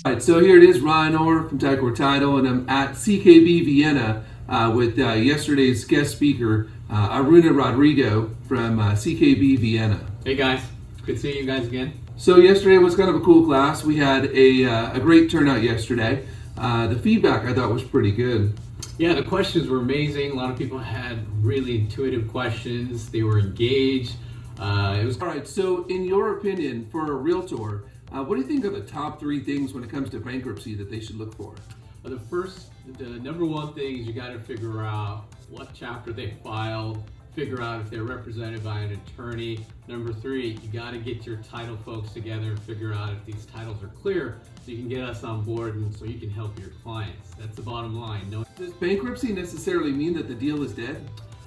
All right, so here it is, Ryan Orr from Ticor Title, and I'm at CKB Vienna with yesterday's guest speaker, Aruna Rodrigo from CKB Vienna. Hey guys, good seeing you guys again. So yesterday was kind of a cool class. We had a great turnout yesterday. The feedback I thought was pretty good. Yeah, the questions were amazing. A lot of people had really intuitive questions. They were engaged. All right, so in your opinion, for a realtor, what do you think are the top 3 things when it comes to bankruptcy that they should look for? The number one thing is you got to figure out what chapter they filed, figure out if they're represented by an attorney. Number 3, you got to get your title folks together and figure out if these titles are clear so you can get us on board and so you can help your clients. That's the bottom line. Does bankruptcy necessarily mean that the deal is dead?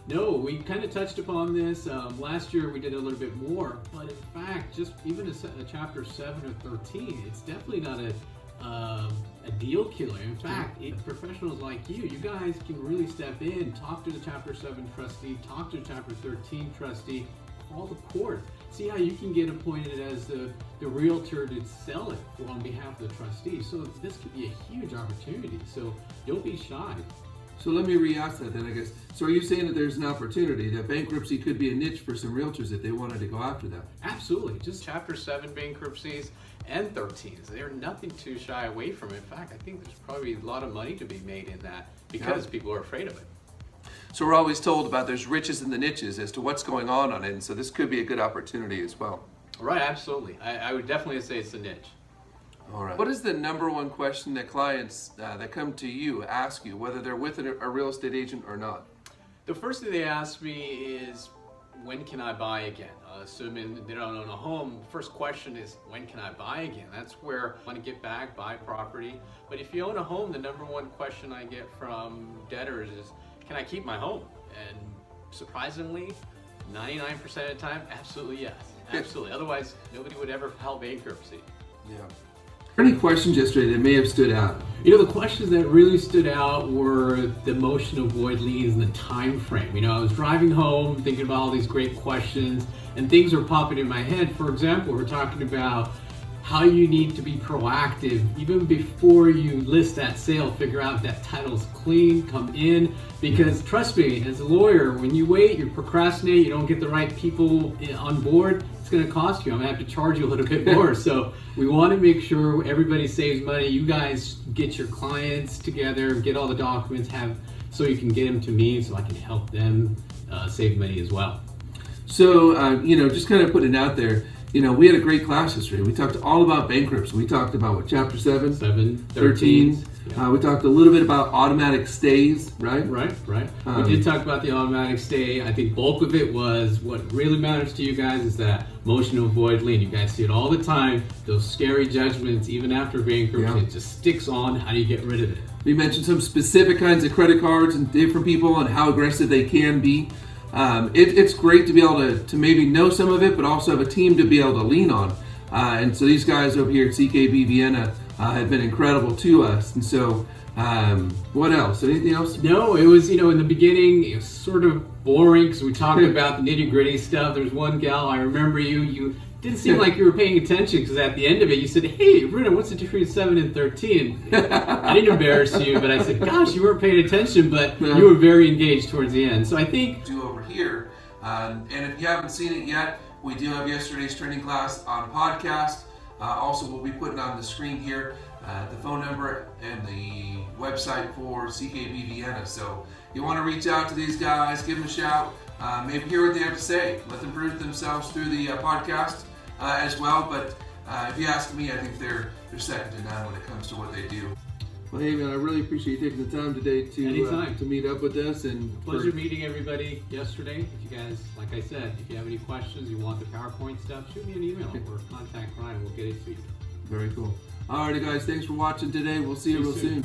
No, we kind of touched upon this. Last year we did a little bit more, but in fact, just even a chapter 7 or 13, it's definitely not a deal killer. In fact, professionals like you guys can really step in, talk to the chapter 7 trustee, talk to the chapter 13 trustee, call the court, see how you can get appointed as the realtor to sell it on behalf of the trustee. So this could be a huge opportunity. So don't be shy. So let me re-ask that then, I guess. So are you saying that there's an opportunity that bankruptcy could be a niche for some realtors if they wanted to go after that? Absolutely. Just chapter 7 bankruptcies and 13s. They're nothing to shy away from. In fact, I think there's probably a lot of money to be made in that because people are afraid of it. So we're always told about there's riches in the niches as to what's going on it, and so this could be a good opportunity as well. Right, absolutely. I would definitely say it's a niche. All right. What is the number one question that clients that come to you ask you, whether they're with a real estate agent or not? The first thing they ask me is, when can I buy again? Assuming they don't own a home, the first question is, when can I buy again? That's where I want to get back, buy property. But if you own a home, the number one question I get from debtors is, can I keep my home? And surprisingly, 99% of the time, absolutely yes. Absolutely. Otherwise, nobody would ever file bankruptcy. Yeah. Any questions yesterday that may have stood out? The questions that really stood out were the motion to avoid liens and the time frame. I was driving home thinking about all these great questions and things were popping in my head. For example, we're talking about how you need to be proactive even before you list that sale. Figure out if that title's clean, come in, because trust me, as a lawyer, when you wait, you procrastinate, you don't get the right people on board, it's going to cost you. I'm going to have to charge you a little bit more. So we want to make sure everybody saves money. You guys get your clients together, get all the documents, so you can get them to me so I can help them save money as well. So, just kind of putting it out there, we had a great class yesterday. We talked all about bankruptcy. We talked about what, chapter 7? 13. Yeah. We talked a little bit about automatic stays, right? Right. We did talk about the automatic stay. I think bulk of it was what really matters to you guys is that motion to avoid lien. You guys see it all the time. Those scary judgments, even after bankruptcy, It just sticks on. How do you get rid of it? We mentioned some specific kinds of credit cards and different people and how aggressive they can be. It's great to be able to maybe know some of it, but also have a team to be able to lean on. And so these guys over here at CKB Vienna have been incredible to us. And so, what else? Anything else? No, it was, in the beginning, it was sort of boring because we talked about the nitty gritty stuff. There's one gal, I remember you didn't seem like you were paying attention because at the end of it you said, hey, Aruna, what's the difference between 7 and 13? I didn't embarrass you, but I said, gosh, you weren't paying attention, but you were very engaged towards the end. So I think... over here, and if you haven't seen it yet, we do have yesterday's training class on podcast. Also, we'll be putting on the screen here the phone number and the website for CKB Vienna. So you want to reach out to these guys, give them a shout, maybe hear what they have to say. Let them prove themselves through the podcast as well. But if you ask me, I think they're second to none when it comes to what they do. Well, hey man, I really appreciate you taking the time today to meet up with us. And pleasure meeting everybody yesterday. If you guys, like I said, if you have any questions, you want the PowerPoint stuff, shoot me an email or contact Ryan. We'll get it to you. Very cool. All right, guys, thanks for watching today. We'll see you real soon.